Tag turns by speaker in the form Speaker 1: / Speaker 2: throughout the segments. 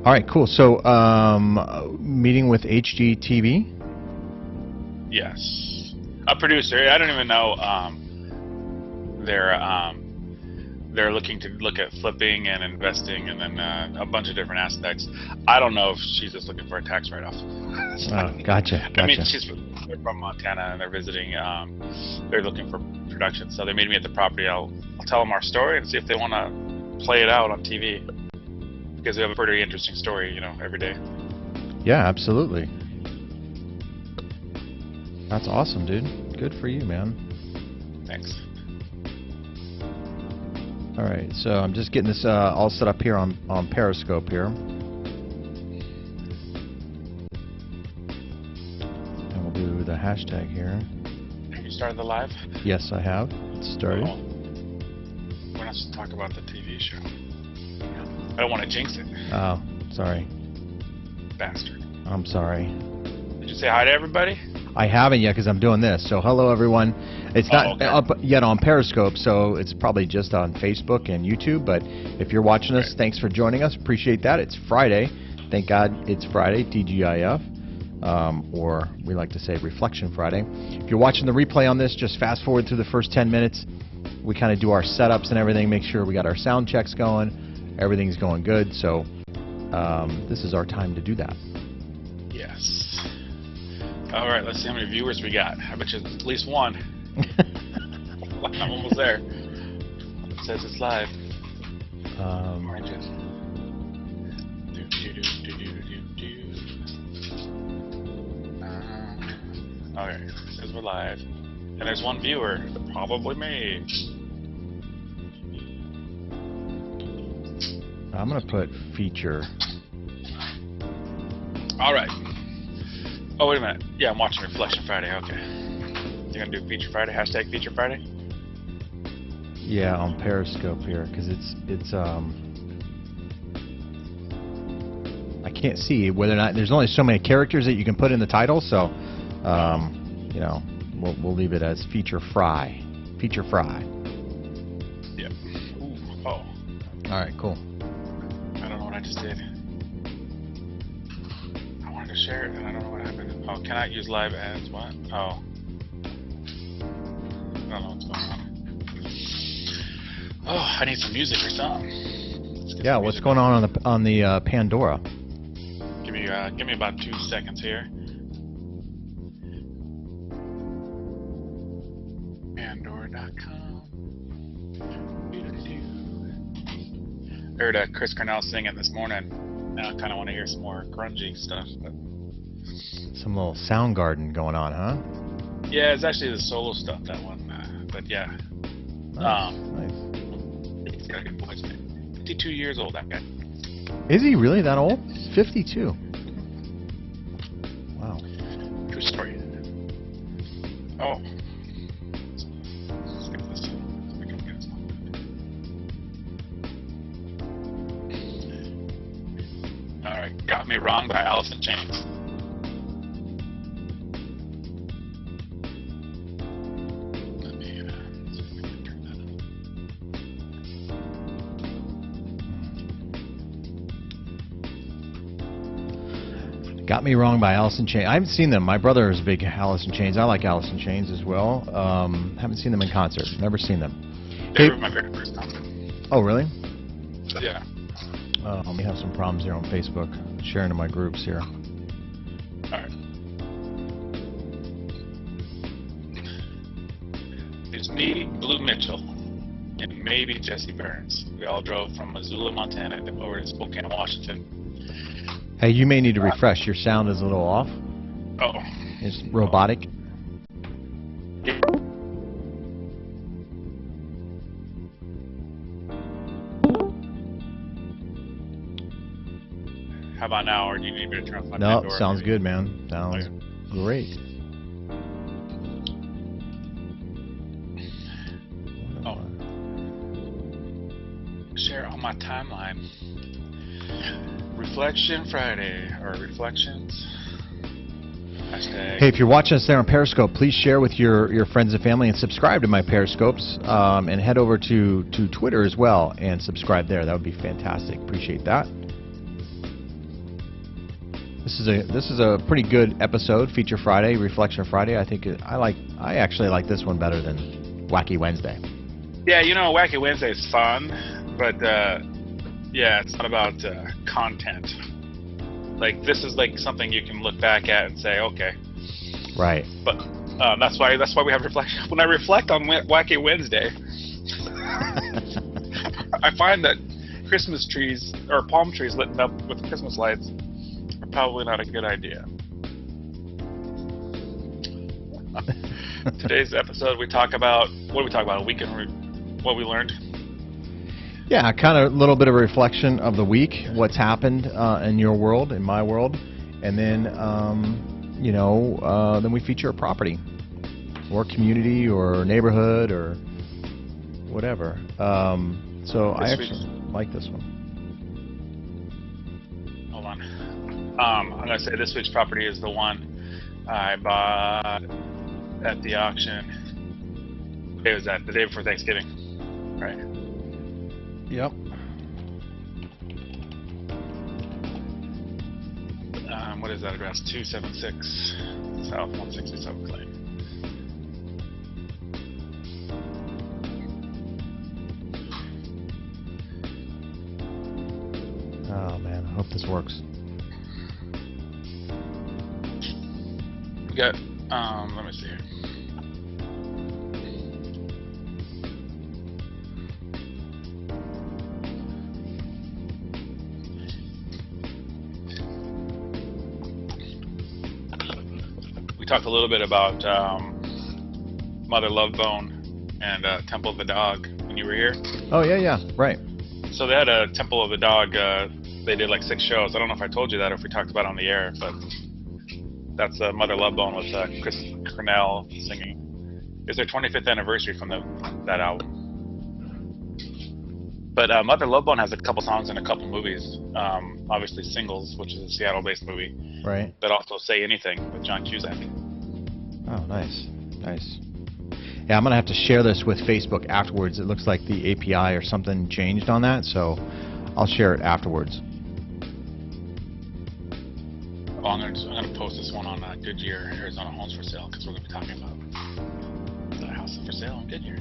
Speaker 1: All right, cool. So, meeting with HGTV.
Speaker 2: Yes, a producer. I don't even know. They're looking to look at flipping and investing, and then a bunch of different aspects. I don't know if she's just looking for a tax write-off.
Speaker 1: Oh, gotcha.
Speaker 2: I mean, they're from Montana and they're visiting. They're looking for production, so they meet me at the property. I'll tell them our story and see if they want to play it out on TV, because we have a pretty interesting story, every day.
Speaker 1: Yeah, absolutely. That's awesome, dude. Good for you, man.
Speaker 2: Thanks.
Speaker 1: All right, so I'm just getting this all set up here on Periscope here. And we'll do the hashtag here.
Speaker 2: Have you started the live?
Speaker 1: Yes, I have. It's started.
Speaker 2: Oh. We're not supposed to talk about the TV show. I don't want to jinx it.
Speaker 1: Oh, sorry.
Speaker 2: Bastard.
Speaker 1: I'm sorry.
Speaker 2: Did you say hi to everybody?
Speaker 1: I haven't yet because I'm doing this. So hello, everyone. It's not up yet on Periscope, so it's probably just on Facebook and YouTube. But if you're watching us, thanks for joining us. Appreciate that. It's Friday. Thank God it's Friday, TGIF, or we like to say Reflection Friday. If you're watching the replay on this, just fast forward through the first 10 minutes. We kind of do our setups and everything, make sure we got our sound checks going, everything's going good. So this is our time to do that.
Speaker 2: Yes. All right, let's see how many viewers we got. I bet you at least one. I'm almost there. It says it's live. Oranges. Okay, it says we're live. And there's one viewer, probably me.
Speaker 1: I'm going to put feature.
Speaker 2: All right. Oh, wait a minute. Yeah, I'm watching Reflection Friday. Okay. You're going to do Feature Friday? Hashtag Feature Friday?
Speaker 1: Yeah, on Periscope here, because it's I can't see whether or not there's only so many characters that you can put in the title, so we'll leave it as Feature Fry. Feature Fry.
Speaker 2: Yep. Ooh. Oh.
Speaker 1: All right, cool.
Speaker 2: I don't know what I just did. I wanted to share it and I don't know what happened. Oh, cannot use live ads. What? Oh. I don't know what's going on. Oh, I need some music or something.
Speaker 1: Yeah, what's going on the Pandora?
Speaker 2: Give me about 2 seconds here. Pandora.com. I heard Chris Cornell singing this morning. Now I kind of want to hear some more grungy stuff. But
Speaker 1: some little Soundgarden going on, huh?
Speaker 2: Yeah, it's actually the solo stuff, that one. But yeah.
Speaker 1: Nice.
Speaker 2: He's got a good voice, man. 52 years old, that guy.
Speaker 1: Is he really that old? 52. Wow.
Speaker 2: True story. Oh. Skip this. We can get this one. Alright, Got Me Wrong by Alice in Chains.
Speaker 1: Got Me Wrong by Alice in Chains. I haven't seen them. My brother is a big Alice in Chains. I like Alice in Chains as well. Haven't seen them in concert. Never seen them.
Speaker 2: They were my very first concert.
Speaker 1: Oh, really?
Speaker 2: Yeah.
Speaker 1: We have some problems here on Facebook. Sharing to my groups here.
Speaker 2: Alright. It's me, Blue Mitchell, and maybe Jesse Burns. We all drove from Missoula, Montana over to Spokane, Washington.
Speaker 1: Hey, you may need to refresh. Your sound is a little off.
Speaker 2: Oh.
Speaker 1: It's robotic.
Speaker 2: Yeah. How about now, or do you need me to turn off my
Speaker 1: No,
Speaker 2: Pandora?
Speaker 1: sounds good, man. Sounds great.
Speaker 2: Oh. Share on my timeline. Reflection Friday, or Reflections. Hashtag.
Speaker 1: Hey, if you're watching us there on Periscope, please share with your friends and family and subscribe to my Periscopes, and head over to Twitter as well and subscribe there. That would be fantastic. Appreciate that. This is a pretty good episode, Feature Friday, Reflection Friday. I actually like this one better than Wacky Wednesday.
Speaker 2: Yeah, Wacky Wednesday is fun, but yeah, it's not about content. Like, this is like something you can look back at and say, okay.
Speaker 1: Right.
Speaker 2: But that's why we have reflection. When I reflect on Wacky Wednesday, I find that Christmas trees or palm trees lit up with Christmas lights are probably not a good idea. Today's episode, what do we talk about? A week in what we learned.
Speaker 1: Yeah, kind of a little bit of a reflection of the week, what's happened in your world, in my world, and then then we feature a property or community or neighborhood or whatever. So I actually like this one.
Speaker 2: Hold on. I'm going to say this week's property is the one I bought at the auction. What day was that? The day before Thanksgiving. Right.
Speaker 1: Yep.
Speaker 2: What is that address? 276 South 167th Lane.
Speaker 1: Oh man, I hope this works.
Speaker 2: We got, let me see here. We talked a little bit about Mother Love Bone and Temple of the Dog when you were here.
Speaker 1: Oh yeah, right.
Speaker 2: So they had a Temple of the Dog. They did like 6 shows. I don't know if I told you that or if we talked about it on the air, but that's Mother Love Bone with Chris Cornell singing. It's their 25th anniversary from that album. But Mother Love Bone has a couple songs in a couple movies. Obviously Singles, which is a Seattle-based movie.
Speaker 1: Right.
Speaker 2: But also Say Anything with John Cusack.
Speaker 1: Oh, nice. Yeah, I'm going to have to share this with Facebook afterwards. It looks like the API or something changed on that, so I'll share it afterwards.
Speaker 2: Oh, I'm going to post this one on Goodyear, Arizona Homes for Sale, because we're going to be talking about the house for sale in Goodyear.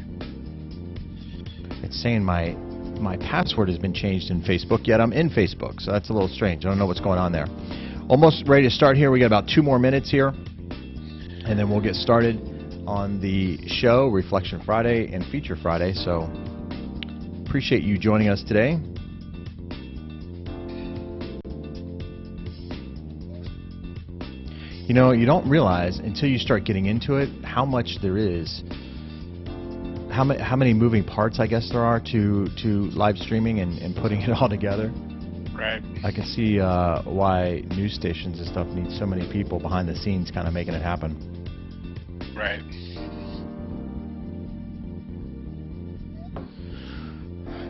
Speaker 1: It's saying my password has been changed in Facebook, yet I'm in Facebook, so that's a little strange. I don't know what's going on there. Almost ready to start here. We got about 2 more minutes here, and then we'll get started on the show, Reflection Friday and Feature Friday. So appreciate you joining us today. You don't realize until you start getting into it how much there is, how many moving parts I guess there are to live streaming and putting it all together.
Speaker 2: Right.
Speaker 1: I can see why news stations and stuff need so many people behind the scenes kind of making it happen.
Speaker 2: Right.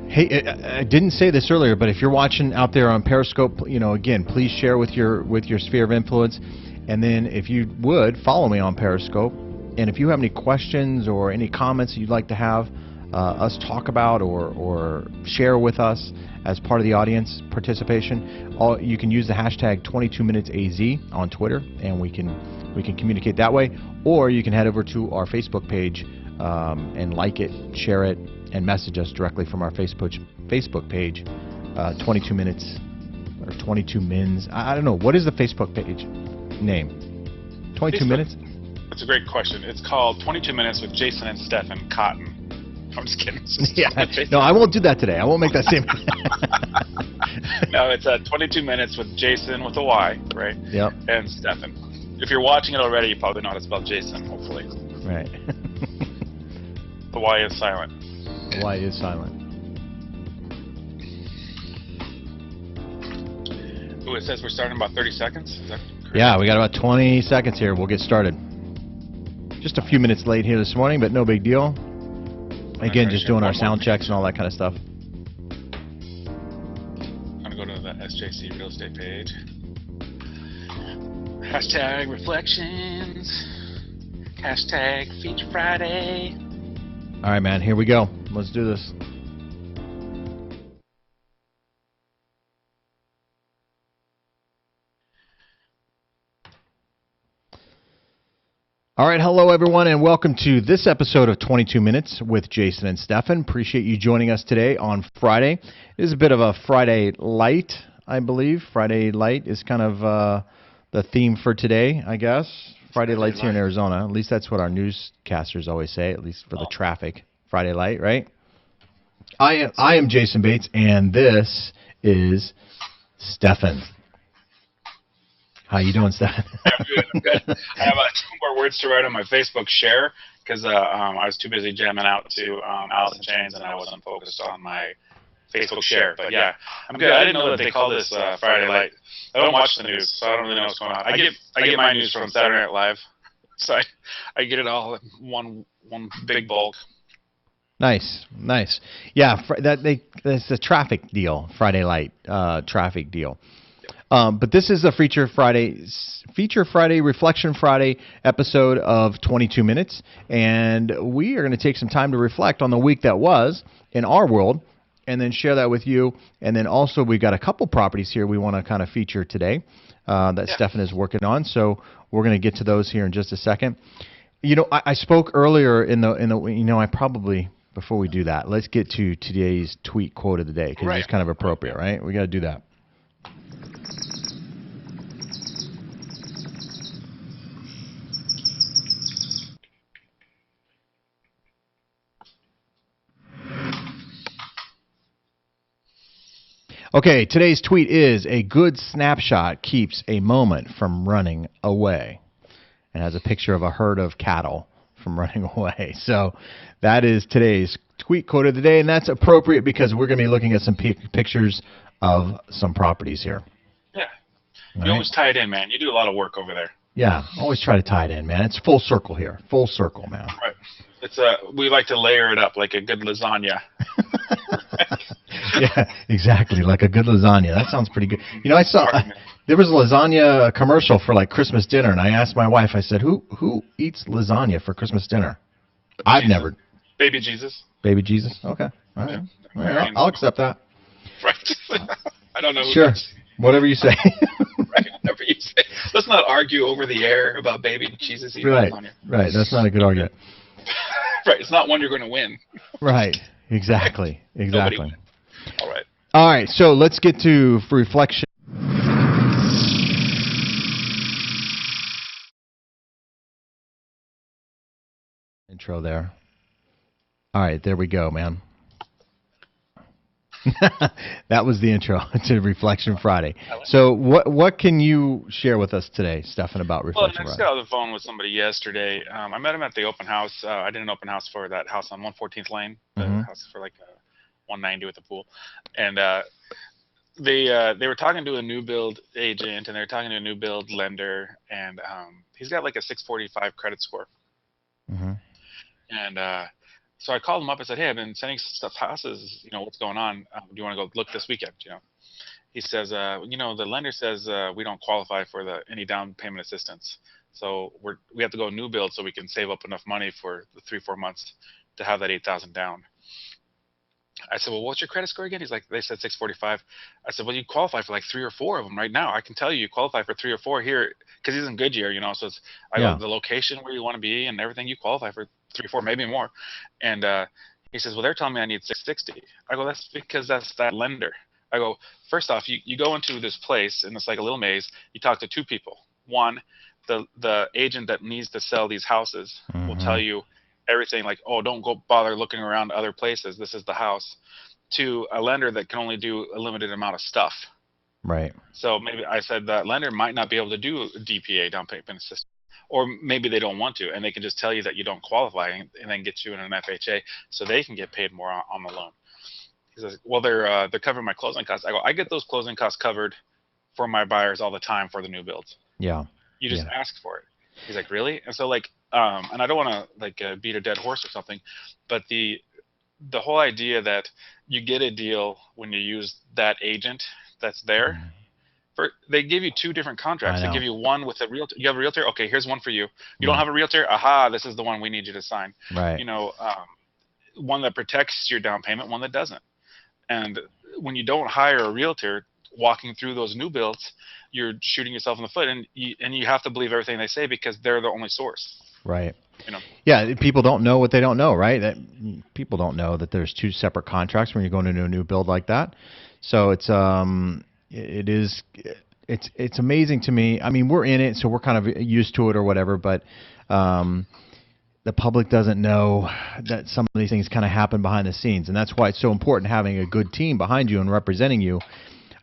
Speaker 1: Hey, I didn't say this earlier, but if you're watching out there on Periscope, again, please share with your sphere of influence, and then if you would follow me on Periscope, and if you have any questions or any comments you'd like to have us talk about or share with us as part of the audience participation, you can use the hashtag 22minutesaz on Twitter, and we can communicate that way, or you can head over to our Facebook page and like it, share it, and message us directly from our Facebook page, 22 minutes or 22 mins. I don't know. What is the Facebook page name? 22 minutes?
Speaker 2: That's a great question. It's called 22 Minutes with Jayson and Stephen Cotton. I'm just kidding.
Speaker 1: Yeah. No, I won't do that today. I won't make that same.
Speaker 2: No, it's 22 Minutes with Jayson with a Y, right?
Speaker 1: Yep.
Speaker 2: And Stephen. If you're watching it already, you probably know how to spell Jayson, hopefully.
Speaker 1: Right.
Speaker 2: The Y is silent.
Speaker 1: The Y is silent.
Speaker 2: Ooh, it says we're starting in about 30 seconds. Is that correct?
Speaker 1: Yeah, we got about 20 seconds here. We'll get started. Just a few minutes late here this morning, but no big deal. Again, just doing our sound checks and all that kind of stuff.
Speaker 2: I'm going to go to the SJC real estate page. Hashtag reflections. Hashtag Feature Friday.
Speaker 1: All right, man, here we go. Let's do this. All right, hello everyone, and welcome to this episode of 22 Minutes with Jason and Stefan. Appreciate you joining us today on Friday. It is a bit of a Friday light, I believe. Friday light is kind of the theme for today, I guess. Friday lights here in Arizona. At least that's what our newscasters always say, at least for the traffic. Friday light, right? I am Jason Bates, and this is Stefan. How you doing, Stefan?
Speaker 2: I'm good. I'm good. I have 2 more words to write on my Facebook share because I was too busy jamming out to Alice in Chains and I wasn't focused on my Facebook share. But yeah, I'm good. I didn't know that they call this Friday Light. I don't watch the news, so I don't really know what's going on. I get my news from Saturday Night Live, so I get it all in one big bulk.
Speaker 1: Nice. Yeah, that's a traffic deal, Friday Light traffic deal. But this is a Feature Friday, Reflection Friday episode of 22 Minutes, and we are going to take some time to reflect on the week that was in our world, and then share that with you. And then also we've got a couple properties here we want to kind of feature today that Stefan is working on, so we're going to get to those here in just a second. You know, I spoke earlier in the I probably, before we do that, let's get to today's tweet quote of the day, because it's kind of appropriate, right? We got to do that. Okay, today's tweet is: a good snapshot keeps a moment from running away. And has a picture of a herd of cattle from running away. So that is today's tweet quote of the day, and that's appropriate because we're going to be looking at some pictures of some properties here.
Speaker 2: Yeah. You always tie it in, man. You do a lot of work over there.
Speaker 1: Yeah, always try to tie it in, man. It's full circle here. Full circle, man.
Speaker 2: Right. It's we like to layer it up like a good lasagna.
Speaker 1: Yeah, exactly, like a good lasagna. That sounds pretty good. You know, I saw there was a lasagna commercial for like Christmas dinner, and I asked my wife. I said, "Who eats lasagna for Christmas dinner?" I've never.
Speaker 2: Baby Jesus.
Speaker 1: Baby Jesus. Okay, all right. All right. I'll accept that.
Speaker 2: Right. I don't know.
Speaker 1: Sure. Whatever you say.
Speaker 2: Right. Whatever you say. Let's not argue over the air about baby Jesus eating lasagna.
Speaker 1: Right. That's not a good argument.
Speaker 2: Right. It's not one you're going to win.
Speaker 1: Right. Exactly. Exactly.
Speaker 2: All right.
Speaker 1: All right. So let's get to reflection. Intro there. All right. There we go, man. That was the intro to Reflection Friday. So what can you share with us today, Stefan, about Reflection Friday?
Speaker 2: Well, I just got on the phone with somebody yesterday. I met him at the open house. I did an open house for that house on 114th Lane, the house for like 190 with a pool. And they were talking to a new build agent, and they were talking to a new build lender, and he's got like a 645 credit score. And so I called him up and said, "Hey, I've been sending stuff houses. You know, what's going on? Do you want to go look this weekend?" You know, he says, "You know, the lender says we don't qualify for any down payment assistance, so we have to go new build so we can save up enough money for the 3-4 months to have that 8,000 down." I said, "Well, what's your credit score again?" He's like, "They said 645." I said, "Well, you qualify for like 3 or 4 of them right now. I can tell you qualify for 3 or 4 here because he's in Goodyear, you know. So it's the location where you want to be and everything. You qualify for 3 or 4, maybe more." And he says, "Well, they're telling me I need 660." I go, "That's because that's that lender." I go, "First off, you go into this place and it's like a little maze. You talk to 2 people. One, the agent that needs to sell these houses will tell you everything, like, oh, don't go bother looking around other places. This is the house. To a lender that can only do a limited amount of stuff.
Speaker 1: Right.
Speaker 2: So maybe I said that lender might not be able to do DPA, down payment assistance, or maybe they don't want to, and they can just tell you that you don't qualify and then get you in an FHA so they can get paid more on the loan. He says, "Well, they're covering my closing costs." I go, "I get those closing costs covered for my buyers all the time for the new builds.
Speaker 1: Yeah.
Speaker 2: You just ask for it." He's like, "Really?" And so like, and I don't want to like beat a dead horse or something, but the whole idea that you get a deal when you use that agent that's there. They give you 2 different contracts. They give you one with a realtor. You have a realtor. Okay, here's one for you. You don't have a realtor. Aha, this is the one we need you to sign.
Speaker 1: Right.
Speaker 2: You know, one that protects your down payment, one that doesn't. And when you don't hire a realtor walking through those new builds, you're shooting yourself in the foot, and you have to believe everything they say because they're the only source.
Speaker 1: Right.
Speaker 2: You know.
Speaker 1: Yeah, people don't know what they don't know, right? People don't know that there's two separate contracts when you're going into a new build like that. So it's amazing to me. I mean, we're in it, so we're kind of used to it or whatever, but the public doesn't know that some of these things kind of happen behind the scenes, and that's why it's so important having a good team behind you and representing you.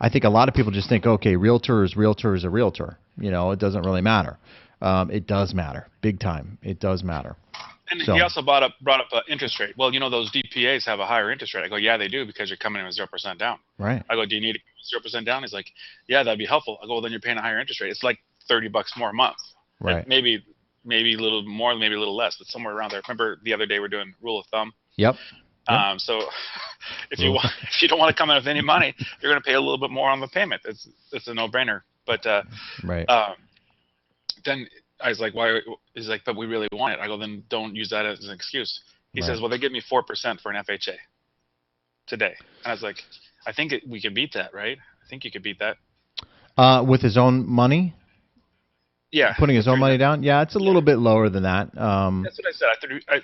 Speaker 1: I think a lot of people just think, okay, realtor is a realtor. You know, it doesn't really matter. It does matter, big time. It does matter.
Speaker 2: And he also brought up interest rate. Well, you know, those DPAs have a higher interest rate. I go, yeah, they do, because you're coming in with 0% down.
Speaker 1: Right.
Speaker 2: I go, do you need 0% down? He's like, yeah, that'd be helpful. I go, well, then you're paying a higher interest rate. It's like $30 more a month.
Speaker 1: Right.
Speaker 2: Maybe a little more, maybe a little less, but somewhere around there. Remember the other day we're doing rule of thumb.
Speaker 1: Yep.
Speaker 2: So if you don't want to come in with any money, you're going to pay a little bit more on the payment. It's a no-brainer. But
Speaker 1: right.
Speaker 2: Then I was like, why? He's like, but we really want it. I go, then don't use that as an excuse. He says, well, they give me 4% for an FHA today. And I was like, I think we can beat that, right? I think you could beat that.
Speaker 1: With his own money?
Speaker 2: Yeah.
Speaker 1: Putting his own money down? Yeah, it's a little bit lower than that.
Speaker 2: That's what I said.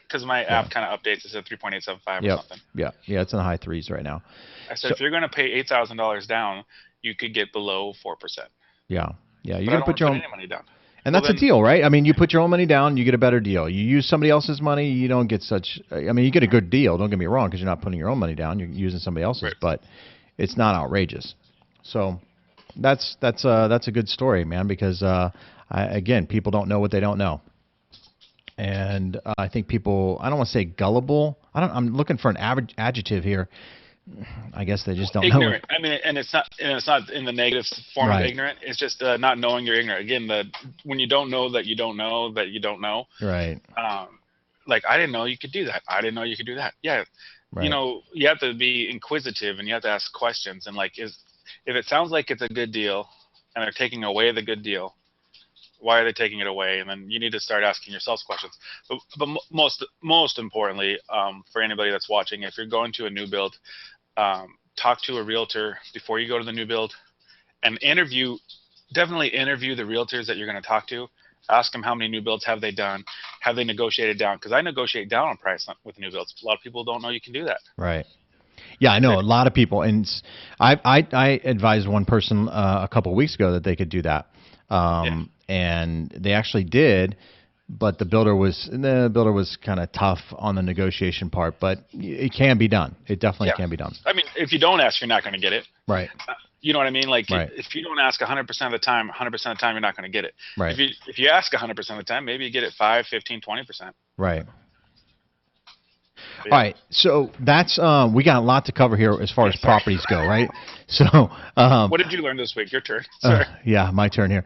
Speaker 2: Because my app kind of updates. It said 3.875 or something.
Speaker 1: Yeah, it's in the high threes right now.
Speaker 2: I said, if you're going to pay $8,000 down, you could get below 4%.
Speaker 1: Yeah. You're
Speaker 2: going
Speaker 1: to put your own
Speaker 2: any money down.
Speaker 1: And that's a deal, right? I mean, you put your own money down, you get a better deal. You use somebody else's money, you don't get such. I mean, you get a good deal. Don't get me wrong, because you're not putting your own money down, you're using somebody else's,
Speaker 2: right.
Speaker 1: But it's not outrageous. So that's a good story, man. Because again, people don't know what they don't know, and I think people. I don't want to say gullible. I'm looking for an adjective here. I guess they just don't
Speaker 2: ignorant.
Speaker 1: know.
Speaker 2: I mean, and it's not in the negative form
Speaker 1: right.
Speaker 2: of ignorant. It's just not knowing you're ignorant. Again, when you don't know that you don't know that you don't know.
Speaker 1: Right.
Speaker 2: Like, I didn't know you could do that. I didn't know you could do that. Yeah. Right. You know, you have to be inquisitive and you have to ask questions. And like, if it sounds like it's a good deal and they're taking away the good deal, why are they taking it away? And then you need to start asking yourselves questions. But most importantly, for anybody that's watching, if you're going to a new build, talk to a realtor before you go to the new build, and definitely interview the realtors that you're going to talk to. Ask them how many new builds have they done, have they negotiated down? Because I negotiate down on price with new builds. A lot of people don't know you can do that.
Speaker 1: Right. Yeah, I know a lot of people, and I advised one person a couple of weeks ago that they could do that, and they actually did. But the builder was kind of tough on the negotiation part, but it can be done. It definitely can be done.
Speaker 2: I mean, if you don't ask, you're not going to get it.
Speaker 1: Right.
Speaker 2: You know what I mean? Like,
Speaker 1: right.
Speaker 2: If you don't ask 100% of the time, 100% of the time, you're not going to get it.
Speaker 1: Right.
Speaker 2: If you ask 100% of the time, maybe you get it 5, 15, 20%.
Speaker 1: Right. All right, so that's we got a lot to cover here as far as properties go, right? So
Speaker 2: what did you learn this week? Your turn. Sorry.
Speaker 1: Yeah, my turn here.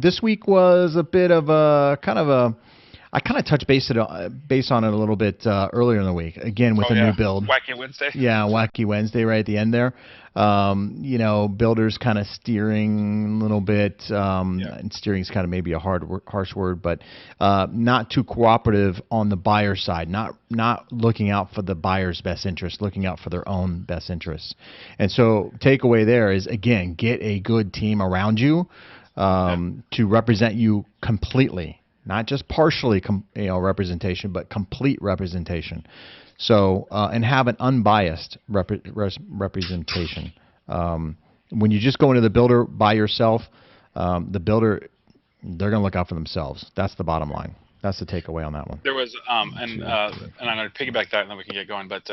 Speaker 1: This week was a bit of a I kind of touched base on it a little bit earlier in the week. Again, with a new build.
Speaker 2: Wacky Wednesday.
Speaker 1: Yeah, Wacky Wednesday right at the end there. Builders kind of steering a little bit. And steering is kind of maybe a harsh word, but not too cooperative on the buyer side. Not looking out for the buyer's best interest, looking out for their own best interests. And so takeaway there is, again, get a good team around you to represent you completely. Not just partially, representation, but complete representation. So, and have an unbiased representation. When you just go into the builder by yourself, the builder, they're going to look out for themselves. That's the bottom line. That's the takeaway on that one.
Speaker 2: There was, and I'm going to piggyback that, and then we can get going. But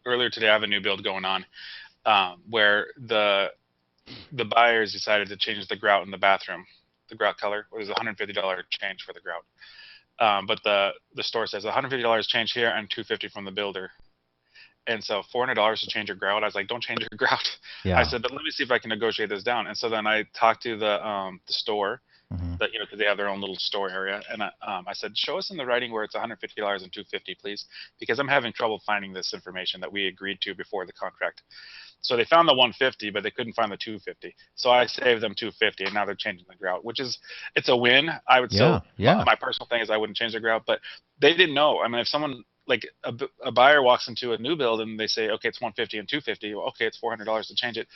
Speaker 2: earlier today, I have a new build going on where the buyers decided to change the grout in the bathroom. The grout color was $150 change for the grout, but the store says $150 change here and $250 from the builder, and so $400 to change your grout. I was like, don't change your grout.
Speaker 1: Yeah.
Speaker 2: I said, but let me see if I can negotiate this down. And so then I talked to the store, that because they have their own little store area, and I said, show us in the writing where it's $150 and $250, please, because I'm having trouble finding this information that we agreed to before the contract. So they found the 150, but they couldn't find the 250. So I saved them 250, and now they're changing the grout, it's a win. I would say. My personal thing is I wouldn't change the grout, but they didn't know. I mean, if someone like a buyer walks into a new build and they say, okay, it's 150 and 250, well, okay, it's $400 to change it.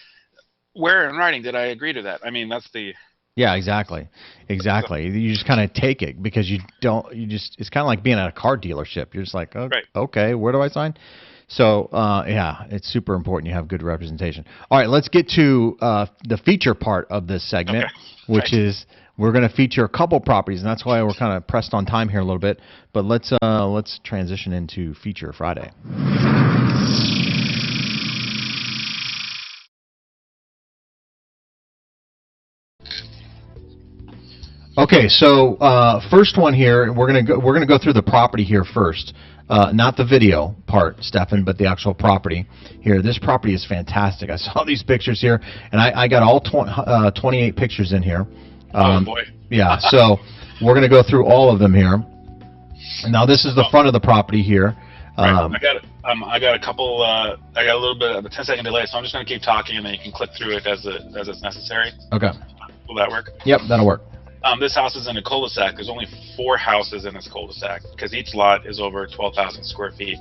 Speaker 2: Where in writing did I agree to that? I mean, that's the
Speaker 1: Yeah, exactly.
Speaker 2: So,
Speaker 1: Exactly. You just kind of take it because it's kind of like being at a car dealership. You're just like, "Oh,
Speaker 2: right.
Speaker 1: okay, where do I sign?" So, yeah, it's super important you have good representation. All right, let's get to the feature part of this
Speaker 2: Okay.
Speaker 1: segment, which
Speaker 2: Right.
Speaker 1: is we're going to feature a couple properties, and that's why we're kind of pressed on time here a little bit. But let's transition into Feature Friday. Okay, so first one here, we're gonna go through the property here first, not the video part, Stefan, but the actual property here. This property is fantastic. I saw these pictures here, and I got all 28 pictures in here.
Speaker 2: Oh boy.
Speaker 1: Yeah, so we're gonna go through all of them here. Now this is the front of the property here.
Speaker 2: Right. I got a couple. I got a little bit of a 10-second delay, so I'm just going to keep talking, and then you can click through it as it's necessary.
Speaker 1: Okay.
Speaker 2: Will that work?
Speaker 1: Yep, that'll work.
Speaker 2: This house is in a cul-de-sac. There's only 4 houses in this cul-de-sac because each lot is over 12,000 square feet,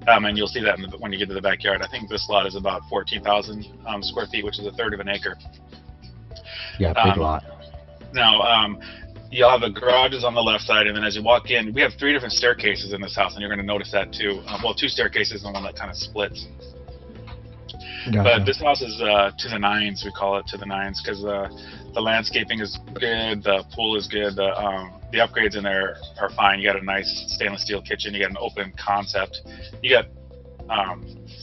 Speaker 2: and you'll see that when you get to the backyard. I think this lot is about 14,000 square feet, which is a third of an acre.
Speaker 1: Yeah, big lot.
Speaker 2: Now, you'll have the garages on the left side, and then as you walk in, we have 3 different staircases in this house, and you're going to notice that too. Well, 2 staircases and one that kind of splits.
Speaker 1: Gotcha.
Speaker 2: But this house is to the nines. We call it to the nines because the landscaping is good, the pool is good, the upgrades in there are fine. You got a nice stainless steel kitchen. You got an open concept. You got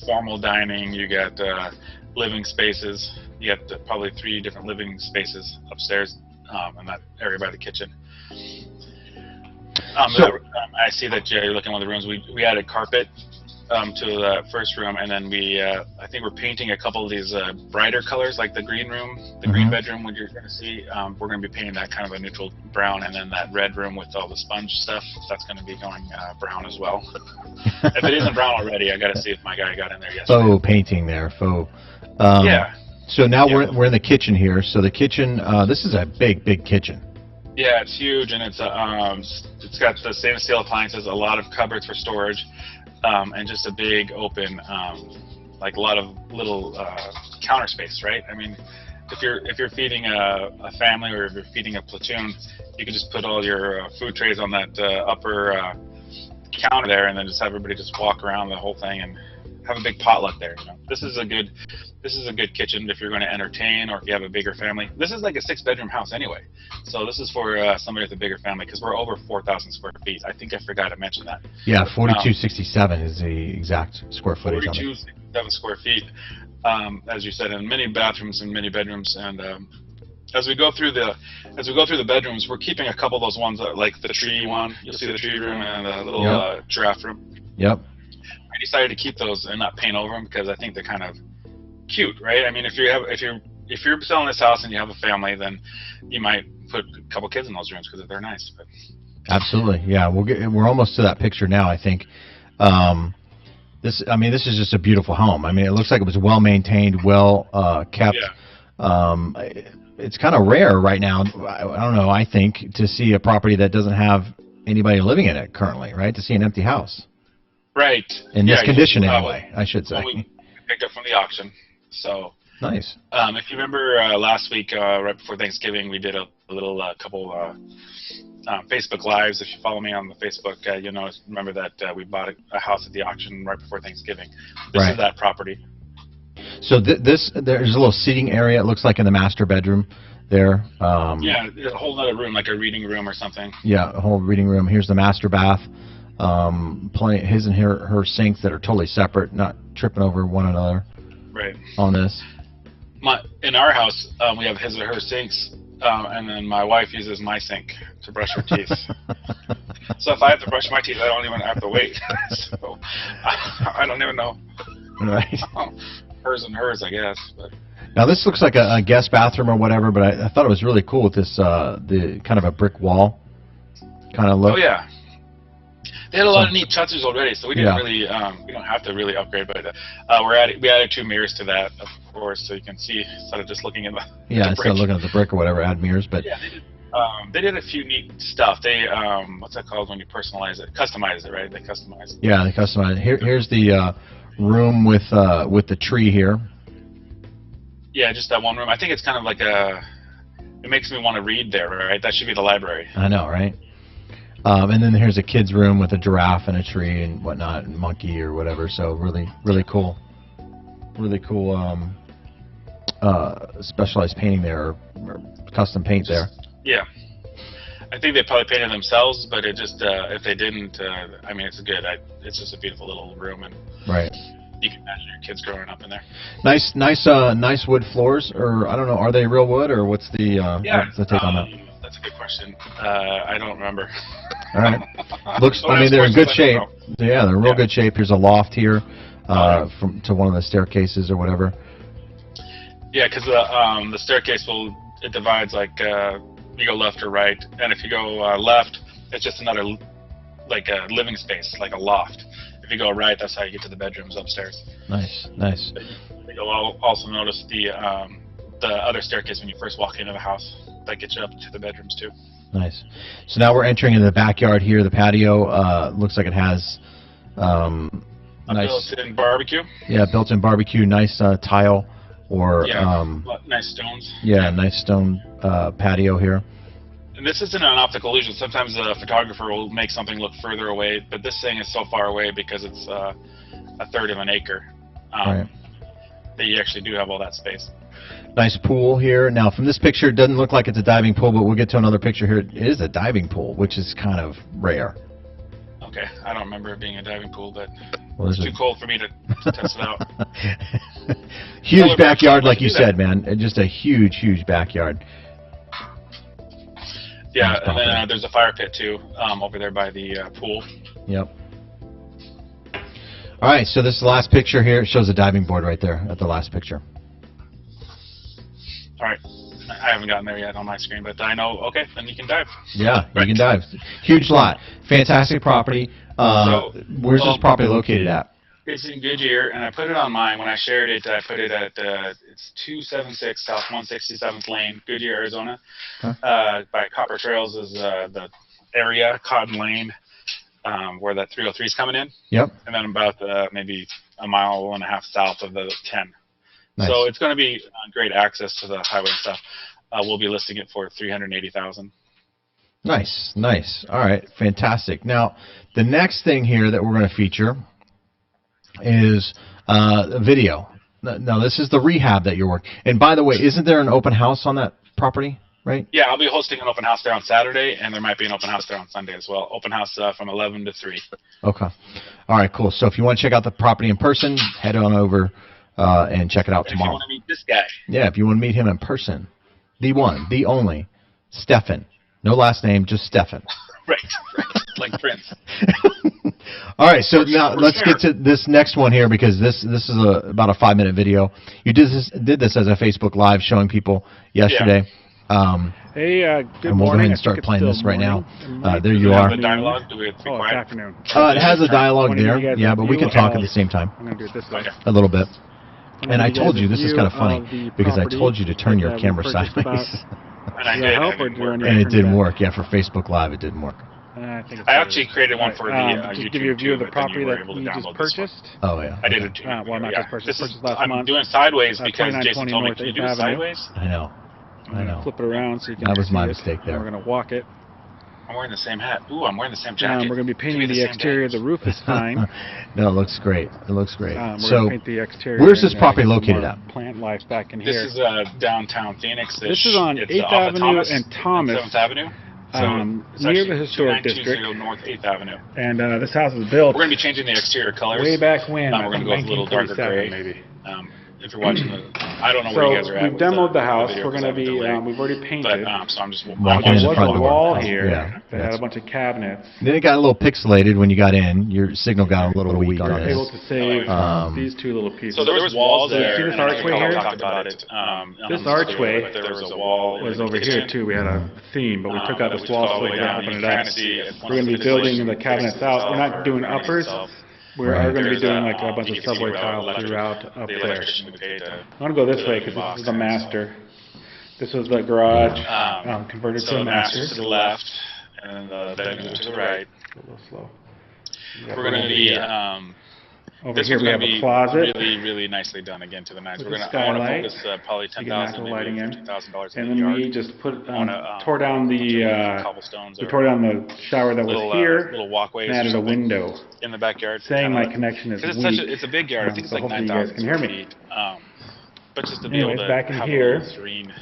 Speaker 2: formal dining. You got living spaces. You got probably 3 different living spaces upstairs in that area by the kitchen. I see that you're looking at one of the rooms. We added carpet to the first room, and then I think we're painting a couple of these brighter colors, like the green room, the green bedroom. What you're going to see, we're going to be painting that kind of a neutral brown, and then that red room with all the sponge stuff, that's going to be going brown as well. If it isn't brown already, I got to see if my guy got in there yesterday.
Speaker 1: Faux painting there, faux.
Speaker 2: Yeah.
Speaker 1: So now we're in the kitchen here. So the kitchen, this is a big kitchen.
Speaker 2: Yeah, it's huge, and it's got the stainless steel appliances, a lot of cupboards for storage, and just a big open, like a lot of little counter space, right? I mean, if you're feeding a family or if you're feeding a platoon, you can just put all your food trays on that upper counter there, and then just have everybody just walk around the whole thing and have a big potluck there. You know? This is a good kitchen if you're going to entertain or if you have a bigger family. This is like a 6-bedroom house anyway, so this is for somebody with a bigger family because we're over 4,000 square feet. I think I forgot to mention that.
Speaker 1: Yeah, 4267 is the exact square footage.
Speaker 2: 4267 square feet, as you said, and many bathrooms and many bedrooms. And as we go through the bedrooms, we're keeping a couple of those ones that, like the tree one. You'll see the tree room and the little giraffe room.
Speaker 1: Yep.
Speaker 2: I decided to keep those and not paint over them because I think they're kind of cute, right? I mean, if you're selling this house and you have a family, then you might put a couple kids in those rooms because they're nice. But
Speaker 1: absolutely, yeah. We're almost to that picture now. I think this is just a beautiful home. I mean, it looks like it was well maintained, well kept.
Speaker 2: Yeah.
Speaker 1: It's kind of rare right now. I don't know. I think to see a property that doesn't have anybody living in it currently, right? To see an empty house.
Speaker 2: Right.
Speaker 1: In this condition, anyway, I should say.
Speaker 2: Well, we picked up from the auction. So
Speaker 1: nice.
Speaker 2: If you remember last week, right before Thanksgiving, we did a little couple Facebook Lives. If you follow me on the Facebook, you'll remember that we bought a house at the auction right before Thanksgiving. This is that property.
Speaker 1: So there's a little seating area. It looks like in the master bedroom there.
Speaker 2: Yeah, there's a whole other room, like a reading room or something.
Speaker 1: Yeah, a whole reading room. Here's the master bath. Plenty his and her sinks that are totally separate, not tripping over one another.
Speaker 2: Right.
Speaker 1: On this.
Speaker 2: In our house, we have his or her sinks, and then my wife uses my sink to brush her teeth. So if I have to brush my teeth, I don't even have to wait. So I don't even know.
Speaker 1: Right.
Speaker 2: Hers and hers, I guess. But
Speaker 1: now this looks like a guest bathroom or whatever, but I thought it was really cool with this the kind of a brick wall kind of look.
Speaker 2: Oh yeah. They had a lot of neat touches already, so we didn't really we don't have to really upgrade. But we added 2 mirrors to that, of course, so you can see instead of just looking at the
Speaker 1: instead of looking at the brick or whatever, add mirrors. But
Speaker 2: yeah, they did a few neat stuff. They what's that called when you personalize it? Customize it, right? They customize it.
Speaker 1: Yeah, they customize it. Here's the room with the tree here.
Speaker 2: Yeah, just that one room. I think it's kind of like It makes me want to read there, right? That should be the library.
Speaker 1: I know, right? And then here's a kid's room with a giraffe and a tree and whatnot, and monkey or whatever. So really, really cool. Really cool specialized painting there, or custom paint there.
Speaker 2: Yeah. I think they probably painted themselves, but it just, if they didn't, I mean, it's good. It's just a beautiful little room, and
Speaker 1: right.
Speaker 2: You can imagine your kids growing up in there.
Speaker 1: Nice wood floors, or I don't know, are they real wood, or what's the take on that?
Speaker 2: That's a good question. I don't remember.
Speaker 1: All right. Looks. I mean, they're in good shape. Yeah, they're in real good shape. Here's a loft here, to one of the staircases or whatever.
Speaker 2: Yeah, because the staircase it divides like you go left or right, and if you go left, it's just another like a living space, like a loft. If you go right, that's how you get to the bedrooms upstairs.
Speaker 1: Nice.
Speaker 2: You'll also notice the other staircase when you first walk into the house. That gets you up to the bedrooms too.
Speaker 1: Nice. So now we're entering into the backyard here. The patio looks like it has
Speaker 2: nice built-in barbecue.
Speaker 1: Yeah, built-in barbecue. Nice tile or
Speaker 2: nice stones.
Speaker 1: Yeah, nice stone patio here.
Speaker 2: And this isn't an optical illusion. Sometimes a photographer will make something look further away, but this thing is so far away because it's a third of an acre.
Speaker 1: Right.
Speaker 2: That you actually do have all that space.
Speaker 1: Nice pool here. Now, from this picture, it doesn't look like it's a diving pool, but we'll get to another picture here. It is a diving pool, which is kind of rare.
Speaker 2: Okay, I don't remember it being a diving pool, but
Speaker 1: it's
Speaker 2: too cold for me to test it out.
Speaker 1: Huge backyard, like you said, man. Just a huge backyard.
Speaker 2: Yeah, and then there's a fire pit, too, over there by the pool.
Speaker 1: Yep. All right, so this is the last picture here. It shows a diving board right there at the last picture.
Speaker 2: All right. I haven't gotten there yet on my screen, but I know, okay, then you can dive.
Speaker 1: Yeah, you can dive. Huge lot. Fantastic property. Where's this property located at?
Speaker 2: It's in Goodyear, and I put it on mine. When I shared it, I put it at, it's 276 South 167th Lane, Goodyear, Arizona. Huh? By Copper Trails is the area, Cotton Lane, where that 303 is coming in.
Speaker 1: Yep.
Speaker 2: And then about maybe a mile and a half south of the 10.
Speaker 1: Nice.
Speaker 2: So it's going to be great access to the highway and stuff. We'll be listing it for $380,000.
Speaker 1: Nice. All right, fantastic. Now, the next thing here that we're going to feature is a video. Now, this is the rehab that you're working. And by the way, isn't there an open house on that property, right?
Speaker 2: Yeah, I'll be hosting an open house there on Saturday, and there might be an open house there on Sunday as well. Open house from 11 to 3.
Speaker 1: Okay. All right, cool. So if you want to check out the property in person, head on over and check it out tomorrow.
Speaker 2: If you want to meet this guy.
Speaker 1: Yeah, if you want to meet him in person. The one, the only, Stefan. No last name, just Stefan.
Speaker 2: Right. Like Prince.
Speaker 1: All right, so now let's get to this next one here, because this is about a 5-minute video. You did this as a Facebook Live showing people yesterday.
Speaker 3: Yeah. Hey, good morning.
Speaker 1: And we'll go ahead and start playing this right now. There you are.
Speaker 2: The dialogue? Do we have to be quiet?
Speaker 3: It's afternoon.
Speaker 1: It has a dialogue there, yeah, but we can talk at the same time.
Speaker 3: I'm going to do it this way.
Speaker 1: A little bit. And I told you, this is kind of funny, because I told you to turn your camera sideways.
Speaker 2: And I did.
Speaker 1: And it didn't work. Yeah, for Facebook Live, it didn't work.
Speaker 2: I actually created one for the YouTube.
Speaker 3: To give you a view of the property that you just purchased.
Speaker 1: Oh, yeah.
Speaker 2: I did it.
Speaker 3: Well, not just purchased last month.
Speaker 2: I'm doing sideways because Jayson told me, can you do it sideways?
Speaker 1: I know.
Speaker 3: Flip it around so you can
Speaker 1: That was my
Speaker 3: see
Speaker 1: mistake there.
Speaker 3: We're going to walk it.
Speaker 2: I'm wearing the same hat. Ooh, I'm wearing the same jacket.
Speaker 3: We're going to be painting the exterior. The roof is fine.
Speaker 1: No, it looks great. It looks great.
Speaker 3: We're
Speaker 1: So,
Speaker 3: going to paint the exterior.
Speaker 1: where's this property located at?
Speaker 3: Plant life back in here.
Speaker 2: This is downtown Phoenix.
Speaker 3: This is on 8th Avenue and Thomas.
Speaker 2: 7th Avenue. So
Speaker 3: near the historic district.
Speaker 2: North 8th Avenue.
Speaker 3: And this house was built.
Speaker 2: We're going to be changing the exterior colors.
Speaker 3: Way back when.
Speaker 2: We're going to go with a little darker gray.
Speaker 3: Maybe.
Speaker 2: If you're watching the, I don't know where you guys are at.
Speaker 3: We've demoed the house. We're going to be, we've already painted.
Speaker 2: But, so I'm just
Speaker 1: walking in the front door.
Speaker 3: Wall here that had a bunch of cabinets.
Speaker 1: Then it got a little pixelated when you got in. Your signal got a little weak on
Speaker 3: I was
Speaker 1: this.
Speaker 3: able to save these two little pieces.
Speaker 2: So there was walls there.
Speaker 3: See this archway here? This archway
Speaker 2: was
Speaker 3: over here too. We had a theme, but we took out this wall so we could open it up. We're going to be building the cabinets out. We're not doing uppers. We are going to be doing like a bunch of subway tiles throughout up there. I'm going to go this way because this is the master. This was the garage converted to a master.
Speaker 2: To the left and the bedroom to the right.
Speaker 3: A little slow.
Speaker 2: We're going to be
Speaker 3: Over
Speaker 2: This
Speaker 3: here
Speaker 2: one's
Speaker 3: we
Speaker 2: going
Speaker 3: have
Speaker 2: to
Speaker 3: a
Speaker 2: be
Speaker 3: closet
Speaker 2: really nicely done again to the nines.
Speaker 3: with a
Speaker 2: I want to
Speaker 3: skylight.
Speaker 2: focus probably
Speaker 3: You get
Speaker 2: $10,000,
Speaker 3: natural
Speaker 2: maybe
Speaker 3: lighting in.
Speaker 2: $15,000 in
Speaker 3: And
Speaker 2: the
Speaker 3: then
Speaker 2: yard.
Speaker 3: we just
Speaker 2: I want to
Speaker 3: tore down the
Speaker 2: cobblestones
Speaker 3: we
Speaker 2: or
Speaker 3: tore down the shower that was here
Speaker 2: little walkways
Speaker 3: and added
Speaker 2: or
Speaker 3: a
Speaker 2: something
Speaker 3: window.
Speaker 2: in the backyard.
Speaker 3: Saying my connection is
Speaker 2: Because
Speaker 3: weak.
Speaker 2: it's a big yard. I think it's
Speaker 3: so
Speaker 2: like
Speaker 3: hopefully you guys
Speaker 2: 9,000
Speaker 3: can hear
Speaker 2: square
Speaker 3: me.
Speaker 2: feet. But just to be
Speaker 3: Anyways,
Speaker 2: able to
Speaker 3: back in
Speaker 2: have
Speaker 3: here,
Speaker 2: a little serene.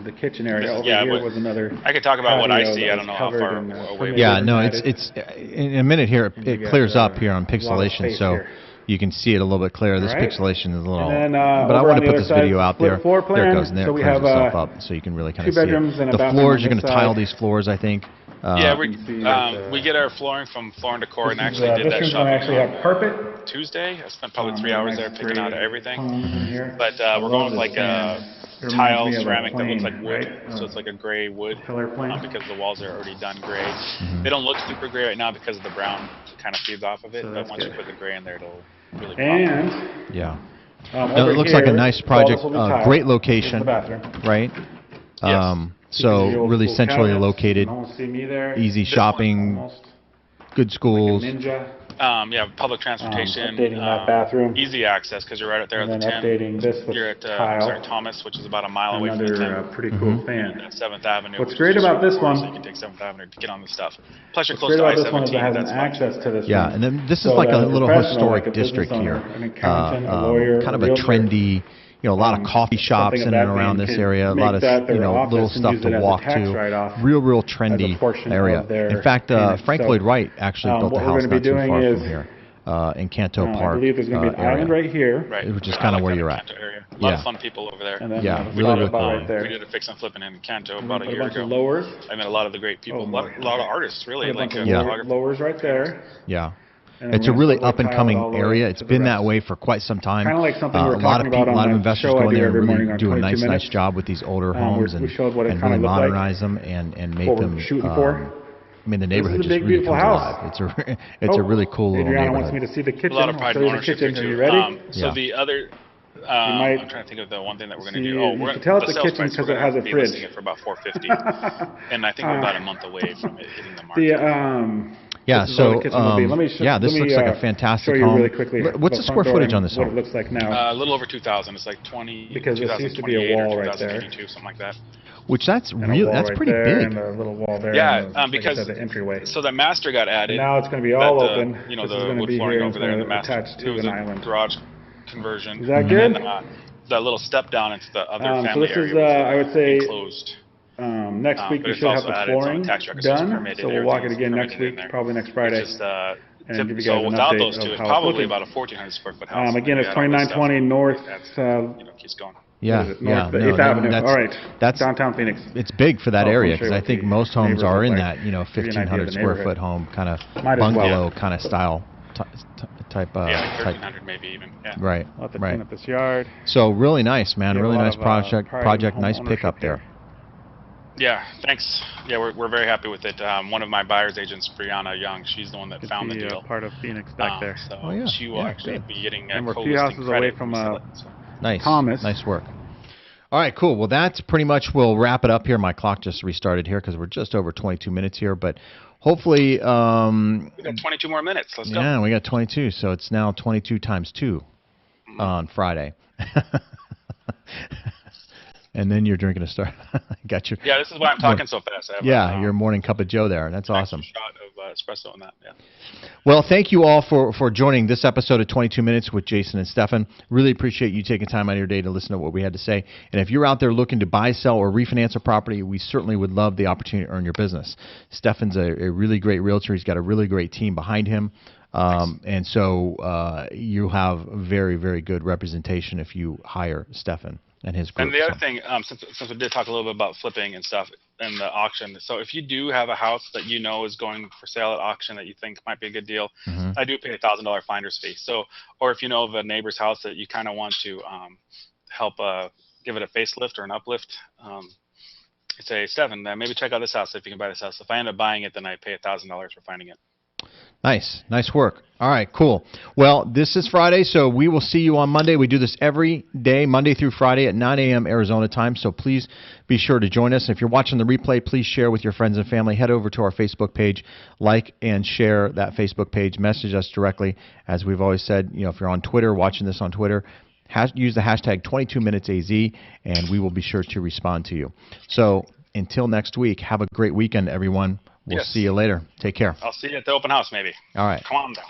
Speaker 3: the kitchen area over
Speaker 2: Yeah,
Speaker 3: here was another.
Speaker 2: I could talk about what I
Speaker 3: patio
Speaker 2: see.
Speaker 3: that
Speaker 2: I don't know how
Speaker 3: was
Speaker 2: far
Speaker 3: covered and,
Speaker 2: away.
Speaker 1: Yeah, no,
Speaker 3: added.
Speaker 1: it's in a minute here.
Speaker 3: And you
Speaker 1: It
Speaker 3: got,
Speaker 1: clears up here on
Speaker 3: a lot of
Speaker 1: pixelation,
Speaker 3: space
Speaker 1: so
Speaker 3: here.
Speaker 1: you can see it a little bit clearer. This
Speaker 3: Alright.
Speaker 1: pixelation is a little,
Speaker 3: And then,
Speaker 1: but I
Speaker 3: over
Speaker 1: want
Speaker 3: on
Speaker 1: to
Speaker 3: the
Speaker 1: put
Speaker 3: other
Speaker 1: this
Speaker 3: side,
Speaker 1: video out
Speaker 3: split
Speaker 1: there.
Speaker 3: floor
Speaker 1: There it
Speaker 3: plan.
Speaker 1: goes, and there
Speaker 3: So
Speaker 1: it
Speaker 3: we
Speaker 1: clears
Speaker 3: have,
Speaker 1: itself up, so you can really kind of
Speaker 3: two
Speaker 1: see
Speaker 3: bedrooms
Speaker 1: it.
Speaker 3: and a
Speaker 1: The
Speaker 3: bathroom
Speaker 1: floors,
Speaker 3: on
Speaker 1: you're going
Speaker 3: this
Speaker 1: to tile
Speaker 3: side.
Speaker 1: these floors, I think.
Speaker 2: Yeah,
Speaker 3: you can see that,
Speaker 2: we get our flooring from Floor & Decor, and
Speaker 3: this
Speaker 2: actually
Speaker 3: is,
Speaker 2: did
Speaker 3: this
Speaker 2: that
Speaker 3: room's gonna
Speaker 2: shopping
Speaker 3: actually have carpet.
Speaker 2: on Tuesday. I spent probably 3 hours there picking out everything. But
Speaker 3: I
Speaker 2: we're
Speaker 3: love
Speaker 2: going with
Speaker 3: this
Speaker 2: like a
Speaker 3: fan. It reminds
Speaker 2: tile
Speaker 3: me of a
Speaker 2: ceramic that looks
Speaker 3: plane,
Speaker 2: like wood,
Speaker 3: right?
Speaker 2: so it's like a gray wood
Speaker 3: Pillar plane.
Speaker 2: because the walls are already done gray.
Speaker 1: Mm-hmm.
Speaker 2: They don't look super gray right now because of the brown kind of feeds off of it,
Speaker 3: So
Speaker 2: but
Speaker 3: that's
Speaker 2: once
Speaker 3: good.
Speaker 2: you put the gray in there, it'll really pop.
Speaker 3: And
Speaker 1: Yeah. No,
Speaker 3: over
Speaker 1: it looks like a
Speaker 3: here,
Speaker 1: nice
Speaker 3: all this
Speaker 1: project.
Speaker 3: will be tiled.
Speaker 1: Great
Speaker 3: Here's
Speaker 1: location,
Speaker 3: the bathroom.
Speaker 1: right?
Speaker 2: Yes.
Speaker 1: So
Speaker 3: Old
Speaker 1: really
Speaker 3: school
Speaker 1: centrally
Speaker 3: cabinets.
Speaker 1: located,
Speaker 3: You can almost see me there.
Speaker 1: easy
Speaker 2: This
Speaker 1: shopping,
Speaker 3: Almost
Speaker 1: good schools.
Speaker 3: like a ninja.
Speaker 2: Yeah, public transportation.
Speaker 3: Updating that bathroom.
Speaker 2: Easy access because you're right up there
Speaker 3: And
Speaker 2: at the
Speaker 3: then
Speaker 2: 10.
Speaker 3: updating this with
Speaker 2: You're at
Speaker 3: tile.
Speaker 2: Thomas, which is about a mile away from the
Speaker 3: Another
Speaker 2: 10.
Speaker 3: pretty cool
Speaker 1: Mhm.
Speaker 3: fan.
Speaker 2: At 7th Avenue.
Speaker 3: What's
Speaker 2: which
Speaker 3: great
Speaker 2: is just
Speaker 3: about this
Speaker 2: before,
Speaker 3: one-
Speaker 2: So you can take 7th Avenue to get on the stuff. Plus, you're
Speaker 3: What's
Speaker 2: close
Speaker 3: great
Speaker 2: to
Speaker 3: about this one is
Speaker 2: I-17.
Speaker 3: it has
Speaker 2: That's
Speaker 3: an
Speaker 2: fun.
Speaker 3: access to this
Speaker 1: Yeah,
Speaker 3: room.
Speaker 1: and then this is
Speaker 3: So
Speaker 1: like a
Speaker 3: that
Speaker 1: little
Speaker 3: professional,
Speaker 1: historic
Speaker 3: like a business
Speaker 1: district
Speaker 3: owner,
Speaker 1: here.
Speaker 3: an accountant, a lawyer,
Speaker 1: Kind of
Speaker 3: a
Speaker 1: a
Speaker 3: realtor,
Speaker 1: trendy, a lot of coffee shops in
Speaker 3: something
Speaker 1: and
Speaker 3: of that
Speaker 1: around
Speaker 3: vein
Speaker 1: this
Speaker 3: can
Speaker 1: area. A
Speaker 3: make
Speaker 1: lot of
Speaker 3: that their
Speaker 1: little
Speaker 3: office and
Speaker 1: stuff
Speaker 3: use
Speaker 1: to
Speaker 3: it as a
Speaker 1: walk
Speaker 3: tax
Speaker 1: to.
Speaker 3: write-off
Speaker 1: Real
Speaker 3: as a
Speaker 1: trendy
Speaker 3: portion
Speaker 1: area.
Speaker 3: of their
Speaker 1: In fact,
Speaker 3: payment.
Speaker 1: Frank
Speaker 3: So,
Speaker 1: Lloyd Wright actually built a
Speaker 3: what we're
Speaker 1: house
Speaker 3: gonna be
Speaker 1: not too
Speaker 3: doing
Speaker 1: far
Speaker 3: is,
Speaker 1: from here, in Canto
Speaker 3: I
Speaker 1: Park
Speaker 3: believe there's going to be an
Speaker 1: area,
Speaker 3: island right here.
Speaker 2: Right.
Speaker 1: which is
Speaker 2: I
Speaker 1: kind of
Speaker 2: like
Speaker 1: where
Speaker 2: that
Speaker 1: you're at.
Speaker 2: Canto area. A lot
Speaker 1: Yeah.
Speaker 2: of fun people over there.
Speaker 3: And then
Speaker 1: Yeah,
Speaker 3: the
Speaker 1: really,
Speaker 3: spot
Speaker 1: really
Speaker 3: about
Speaker 1: cool.
Speaker 3: right there.
Speaker 2: We did a fix and flipping in Canto
Speaker 3: And
Speaker 2: about
Speaker 3: then
Speaker 2: a
Speaker 3: put
Speaker 2: year
Speaker 3: bunch of
Speaker 2: ago.
Speaker 3: lowers.
Speaker 2: I met a lot of the great people,
Speaker 3: Oh,
Speaker 2: a lot of artists, really,
Speaker 3: Put a
Speaker 2: like
Speaker 3: bunch of
Speaker 1: Yeah.
Speaker 3: lowers right there.
Speaker 1: Yeah.
Speaker 3: And then
Speaker 1: It's a
Speaker 3: we're gonna
Speaker 1: really
Speaker 3: subway
Speaker 1: up and
Speaker 3: tile
Speaker 1: coming
Speaker 3: it all the way
Speaker 1: area.
Speaker 3: up
Speaker 1: It's
Speaker 3: to the
Speaker 1: been that
Speaker 3: rest.
Speaker 1: way for quite some time.
Speaker 3: Kind of like something we
Speaker 1: A
Speaker 3: were
Speaker 1: lot
Speaker 3: talking
Speaker 1: of
Speaker 3: about
Speaker 1: people, a lot
Speaker 3: on
Speaker 1: of
Speaker 3: the
Speaker 1: investors
Speaker 3: show I
Speaker 1: go in
Speaker 3: do
Speaker 1: there and
Speaker 3: every
Speaker 1: really
Speaker 3: morning on
Speaker 1: do a
Speaker 3: 22
Speaker 1: nice
Speaker 3: minutes.
Speaker 1: job with these older
Speaker 3: We
Speaker 1: homes and
Speaker 3: showed what it
Speaker 1: and
Speaker 3: kinda
Speaker 1: really
Speaker 3: looked like.
Speaker 1: modernize them and make
Speaker 3: What we're
Speaker 1: them.
Speaker 3: shooting for.
Speaker 1: I mean, the neighborhood
Speaker 3: This is a
Speaker 1: just
Speaker 3: big,
Speaker 1: really
Speaker 3: beautiful
Speaker 1: comes
Speaker 3: house.
Speaker 1: alive. It's a really cool little
Speaker 3: Adriana
Speaker 1: neighborhood.
Speaker 3: wants me to see the kitchen.
Speaker 2: A lot of
Speaker 3: I'll
Speaker 2: pride
Speaker 3: show
Speaker 2: and
Speaker 3: you the
Speaker 2: ownership
Speaker 3: kitchen.
Speaker 2: here,
Speaker 3: Are
Speaker 2: too.
Speaker 3: you ready?
Speaker 2: So
Speaker 1: Yeah.
Speaker 2: the other,
Speaker 3: might
Speaker 2: I'm trying to think of the one thing that we're going to
Speaker 3: see-
Speaker 2: do. Oh,
Speaker 3: you
Speaker 2: we're
Speaker 3: can tell it's
Speaker 2: the
Speaker 3: a
Speaker 2: sales
Speaker 3: kitchen
Speaker 2: price,
Speaker 3: 'cause
Speaker 2: we're
Speaker 3: it
Speaker 2: gonna
Speaker 3: has a
Speaker 2: be
Speaker 3: fridge.
Speaker 2: listing it for about $450, and I think we're about a month away from it hitting the market.
Speaker 1: Yeah,
Speaker 3: this is what
Speaker 1: so
Speaker 3: the kitchen will be. Let me
Speaker 1: yeah, this
Speaker 3: let me,
Speaker 1: looks like a fantastic
Speaker 3: show you
Speaker 1: home.
Speaker 3: really quickly
Speaker 1: What's the
Speaker 3: front
Speaker 1: square
Speaker 3: door
Speaker 1: footage
Speaker 3: and
Speaker 1: on this
Speaker 3: what
Speaker 1: home?
Speaker 3: it looks like now.
Speaker 2: A little over 2,000. It's like 20,
Speaker 3: Because this used to be a
Speaker 2: 2028 or
Speaker 3: wall right there.
Speaker 2: 2082, something like that.
Speaker 1: Which that's
Speaker 3: And a
Speaker 1: really
Speaker 3: wall
Speaker 1: that's
Speaker 3: right
Speaker 1: pretty
Speaker 3: there
Speaker 1: big.
Speaker 3: And a little wall there.
Speaker 2: Yeah,
Speaker 3: and like I
Speaker 2: because
Speaker 3: said, the entryway.
Speaker 2: so the master got added.
Speaker 3: Now it's going to be all
Speaker 2: that,
Speaker 3: open.
Speaker 2: You know,
Speaker 3: This is
Speaker 2: the
Speaker 3: going to
Speaker 2: wood
Speaker 3: be
Speaker 2: flooring
Speaker 3: here.
Speaker 2: over there, and the
Speaker 3: It's
Speaker 2: master.
Speaker 3: attached
Speaker 2: It
Speaker 3: to
Speaker 2: was
Speaker 3: an
Speaker 2: a
Speaker 3: island.
Speaker 2: garage conversion.
Speaker 3: Is that
Speaker 2: And
Speaker 3: good?
Speaker 2: then, that little step down into the other
Speaker 3: So
Speaker 2: family
Speaker 3: this is,
Speaker 2: area.
Speaker 3: I would say,
Speaker 2: enclosed.
Speaker 3: next week
Speaker 2: But
Speaker 3: we
Speaker 2: it's
Speaker 3: should have
Speaker 2: also
Speaker 3: the
Speaker 2: added its own
Speaker 3: flooring
Speaker 2: tax record, so it's
Speaker 3: done.
Speaker 2: permitted,
Speaker 3: So we'll walk it
Speaker 2: everything's
Speaker 3: again next
Speaker 2: permitted in
Speaker 3: week,
Speaker 2: there.
Speaker 3: probably next Friday.
Speaker 2: It's just,
Speaker 3: and give you guys
Speaker 2: so
Speaker 3: an
Speaker 2: without
Speaker 3: update
Speaker 2: those two,
Speaker 3: of
Speaker 2: it's
Speaker 3: how
Speaker 2: probably
Speaker 3: looking.
Speaker 2: about a 1,400 square foot house.
Speaker 3: Again, it's
Speaker 2: Add all this stuff,
Speaker 3: 2920 North,
Speaker 2: keeps going.
Speaker 1: Yeah,
Speaker 3: what is it?
Speaker 1: yeah,
Speaker 3: North
Speaker 1: no,
Speaker 3: 8th Avenue.
Speaker 1: that's,
Speaker 3: All right,
Speaker 1: that's
Speaker 3: downtown Phoenix.
Speaker 1: It's big for that
Speaker 3: Oh,
Speaker 1: area
Speaker 3: I'll show you
Speaker 1: because I
Speaker 3: what
Speaker 1: think
Speaker 3: the
Speaker 1: most homes
Speaker 3: neighbors
Speaker 1: are
Speaker 3: look
Speaker 1: in
Speaker 3: like.
Speaker 1: that
Speaker 3: Give you an idea of
Speaker 1: 1,500
Speaker 3: the
Speaker 1: square
Speaker 3: neighborhood.
Speaker 1: foot home kind of
Speaker 3: Might as well.
Speaker 1: bungalow kind of style type.
Speaker 2: Yeah, like
Speaker 1: type.
Speaker 2: 1,300 maybe even. Yeah.
Speaker 1: Right,
Speaker 3: I'll have to
Speaker 1: right.
Speaker 3: clean up this yard.
Speaker 1: So really nice, man.
Speaker 3: We have
Speaker 1: Really
Speaker 3: a lot
Speaker 1: nice
Speaker 3: of,
Speaker 1: project.
Speaker 3: pride in
Speaker 1: Nice
Speaker 3: home
Speaker 1: pickup
Speaker 3: ownership
Speaker 1: there.
Speaker 3: here.
Speaker 2: Yeah, thanks. Yeah, we're very happy with it. One of my buyer's agents, Brianna Young, she's the one that found the deal.
Speaker 3: Part of Phoenix back there.
Speaker 2: So
Speaker 1: Oh, yeah.
Speaker 2: she will
Speaker 1: Yeah,
Speaker 2: actually
Speaker 1: good.
Speaker 2: be getting
Speaker 3: And we're a few
Speaker 2: co-listing
Speaker 3: houses away
Speaker 2: credit
Speaker 3: from,
Speaker 2: when we sell it, so.
Speaker 1: Nice,
Speaker 3: Thomas.
Speaker 1: nice work. All right, cool. Well, that's pretty much. We'll wrap it up here. My clock just restarted here because we're just over 22 minutes here, but hopefully,
Speaker 2: We got 22 more minutes. Let's go.
Speaker 1: yeah, we got 22. So it's now 22 times 2 on Friday. And then you're drinking a Star. Got your.
Speaker 2: Yeah, this is why I'm talking so fast. I have
Speaker 1: Yeah, your morning cup of Joe there. That's
Speaker 2: extra
Speaker 1: awesome.
Speaker 2: shot of espresso in that. Yeah.
Speaker 1: Well, thank you all for joining this episode of 22 Minutes with Jayson and Stefan. Really appreciate you taking time out of your day to listen to what we had to say. And if you're out there looking to buy, sell, or refinance a property, we certainly would love the opportunity to earn your business. Stefan's a really great realtor. He's got a really great team behind him. And so you have very, very good representation if you hire Stefan and his group.
Speaker 2: And the other thing, since we did talk a little bit about flipping and stuff in the auction, so if you do have a house that you know is going for sale at auction that you think might be a good deal, I do pay $1,000 finder's fee. So, or if you know of a neighbor's house that you kind of want to help give it a facelift or an uplift, say, Stefan, maybe check out this house if you can buy this house. If I end up buying it, then I pay $1,000 for finding it.
Speaker 1: Nice work. All right, cool. Well, this is Friday, so we will see you on Monday. We do this every day, Monday through Friday at 9 a.m. Arizona time, so please be sure to join us. If you're watching the replay, please share with your friends and family. Head over to our Facebook page, like and share that Facebook page. Message us directly. As we've always said, if you're on Twitter, watching this on Twitter, use the hashtag 22minutesaz, and we will be sure to respond to you. So until next week, have a great weekend, everyone. We'll see you later. Take care.
Speaker 2: I'll see you at the open house, maybe.
Speaker 1: All right.
Speaker 2: Come on down.